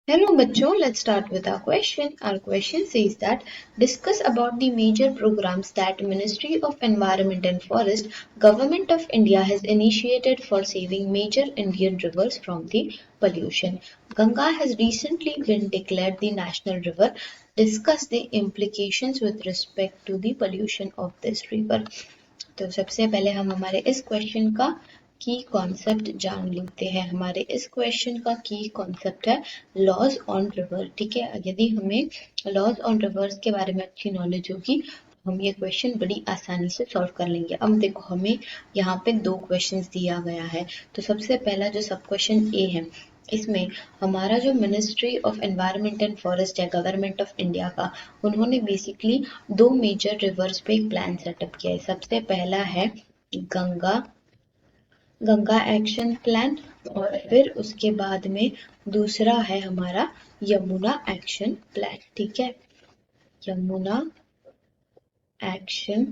Hello bachcho, let's start with our question. Our question says that discuss about the major programs that Ministry of Environment and Forest Government of India has initiated for saving major Indian rivers from the pollution. Ganga has recently been declared the national river. Discuss the implications with respect to the pollution of this river. तो सबसे पहले हम हमारे इस question का की concept जान लेते हैं। हमारे इस क्वेश्चन का की कॉन्सेप्ट है लॉज ऑन रिवर। ठीक है, यदि हमें लॉज ऑन रिवर्स के बारे में अच्छी नॉलेज होगी तो हम ये क्वेश्चन बड़ी आसानी से सॉल्व कर लेंगे। अब देखो हमें यहाँ पे दो क्वेश्चंस दिया गया है। तो सबसे पहला जो सब क्वेश्चन ए है इसमें हमारा जो ministry of environment and forest है गवर्नमेंट ऑफ इंडिया का, उन्होंने बेसिकली दो मेजर रिवर्स पे एक प्लान सेटअप किया है। सबसे पहला है गंगा गंगा एक्शन प्लान और फिर उसके बाद में दूसरा है हमारा यमुना एक्शन प्लान। ठीक है, यमुना एक्शन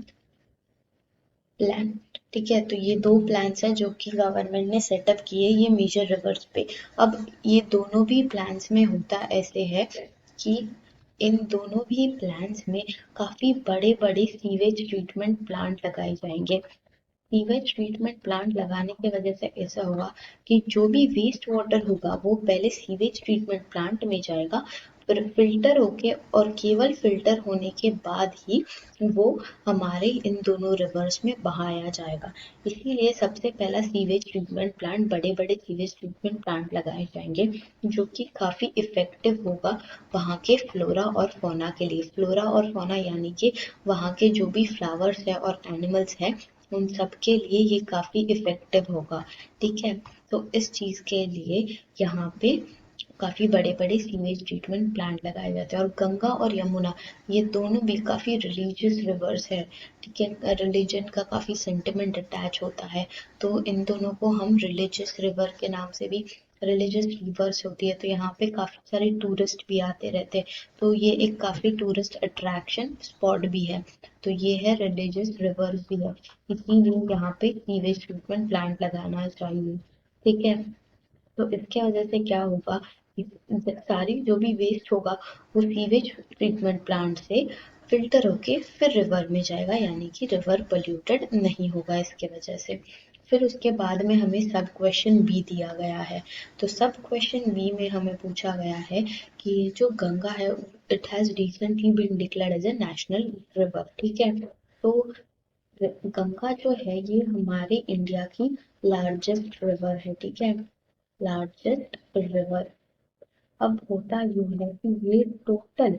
प्लान। ठीक है, तो ये दो प्लान्स हैं जो कि गवर्नमेंट ने सेटअप किए ये मेजर रिवर्स पे। अब ये दोनों भी प्लान्स में होता ऐसे है कि इन दोनों भी प्लान्स में काफी बड़े बड़े सीवेज ट्रीटमेंट प्लांट लगाए जाएंगे। सीवेज ट्रीटमेंट प्लांट लगाने की वजह से ऐसा होगा कि जो भी वेस्ट वाटर होगा वो पहले सीवेज ट्रीटमेंट प्लांट में जाएगा, फिर फिल्टर होके और केवल फिल्टर होने के बाद ही वो हमारे इन दोनों रिवर्स में बहाया जाएगा। इसीलिए सबसे पहला सीवेज ट्रीटमेंट प्लांट, बड़े बड़े सीवेज ट्रीटमेंट प्लांट लगाए जाएंगे जो कि काफी इफेक्टिव होगा वहाँ के फ्लोरा और फौना के लिए। फ्लोरा और फौना यानी कि वहाँ के जो भी फ्लावर्स है और एनिमल्स हैं उन सब के लिए ये काफी इफेक्टिव होगा। ठीक है, तो इस चीज के लिए यहाँ पे काफी बड़े बड़े सीवेज ट्रीटमेंट प्लांट लगाए जाते हैं। और गंगा और यमुना ये दोनों भी काफी रिलीजियस रिवर्स है। ठीक है, रिलीजन का काफी सेंटिमेंट अटैच होता है, तो इन दोनों को हम रिलीजियस रिवर के नाम से भी, रिलीजियस रिवर्स होती है, तो यहाँ पे काफी सारे टूरिस्ट भी आते रहते हैं, तो ये एक काफी टूरिस्ट अट्रैक्शन स्पॉट भी है। तो ये है रिलीजियस रिवर्स भी है, इसीलिए यहाँ पे सीवेज ट्रीटमेंट प्लांट लगाना चाहिए। ठीक है, तो इसके वजह से क्या होगा कि सारी जो भी वेस्ट होगा वो सीवेज ट्रीटमेंट प्लांट से फिल्टर होके फिर रिवर में जाएगा, यानी कि रिवर पोल्यूटेड नहीं होगा इसके वजह से। फिर उसके बाद में हमें सब क्वेश्चन बी दिया गया है। तो सब क्वेश्चन बी में हमें पूछा गया है कि जो गंगा है it has recently been declared as a national river. ठीक है, तो गंगा जो है ये हमारे इंडिया की लार्जेस्ट रिवर है। ठीक है, लार्जेस्ट रिवर। अब होता यूं है कि ये टोटल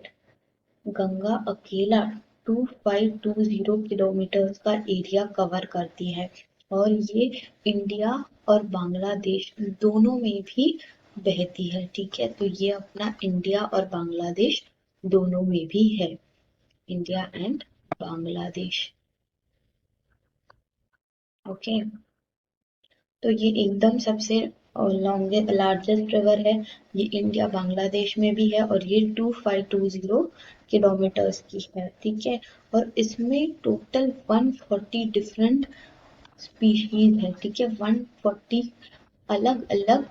गंगा अकेला 2520 किलोमीटर का एरिया कवर करती है और ये इंडिया और बांग्लादेश दोनों में भी बहती है। ठीक है, तो ये अपना इंडिया और बांग्लादेश दोनों में भी है, इंडिया एंड बांग्लादेश। ओके, तो ये एकदम सबसे लॉन्गेस्ट लार्जेस्ट रिवर है। ये इंडिया बांग्लादेश में भी है और ये 2520 किलोमीटर्स की है। ठीक है, और इसमें टोटल 140 डिफरेंट स्पीशीज है। ठीक है, 140 अलग अलग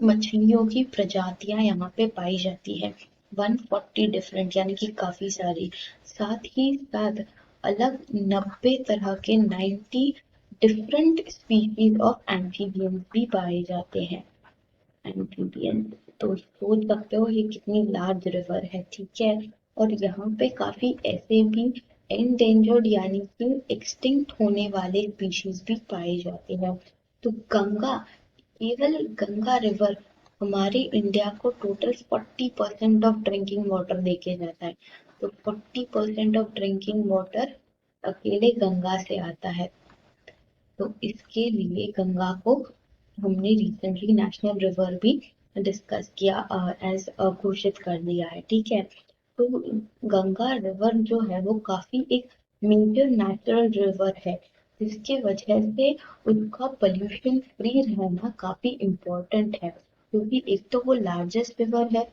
मछलियों की प्रजातियां यहाँ पे पाई जाती है। 140 डिफरेंट यानी कि काफी सारी। साथ ही साथ अलग 90 तरह के 90 डिफरेंट स्पीशीज ऑफ एम्फीबियंस भी पाए जाते हैं। एम्फीबियंस, तो सोच सकते हो ये कितनी लार्ज रिवर है। ठीक है, और यहाँ पे काफी ऐसे भी एंडेंजर्ड यानी कि एक्सटिंक्ट होने वाले स्पीशीज भी पाए जाते हैं। तो गंगा, केवल गंगा रिवर हमारे इंडिया को टोटल 40% ऑफ ड्रिंकिंग वाटर देके जाता है। तो 40% ऑफ ड्रिंकिंग वाटर अकेले गंगा से आता है। तो इसके लिए गंगा को हमने रिसेंटली नेशनल रिवर भी डिस्कस किया, एज घोषित कर दिया है। ठीक है, तो गंगा रिवर जो है वो काफी एक मेजर नेचुरल रिवर है, जिसके वजह से उसका पोल्यूशन फ्री रहना काफी इम्पोर्टेंट है, क्योंकि एक तो वो लार्जेस्ट रिवर है,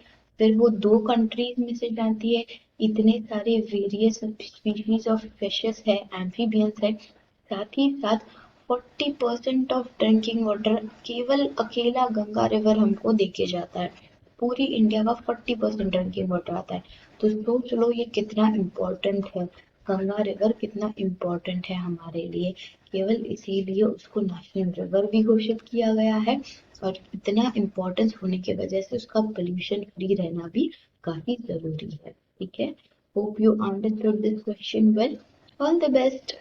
फिर वो दो कंट्रीज में से जाती है, इतने सारे वेरियस स्पीशीज ऑफ फिशेस है, एम्फीबियंस है, साथ ही साथ 40% ऑफ ड्रिंकिंग वाटर केवल अकेला गंगा रिवर हमको देके जाता है। पूरी इंडिया का 40% ड्रिंकिंग वाटर आता है। तो सोच लो ये कितना इम्पोर्टेंट है, गंगा रिवर कितना इम्पोर्टेंट है हमारे लिए। केवल इसीलिए उसको नेशनल रिवर भी घोषित किया गया है, और इतना इम्पोर्टेंस होने की वजह से उसका पोल्यूशन फ्री रहना भी काफी जरूरी है। ठीक है, hope you understood this question well. All the best.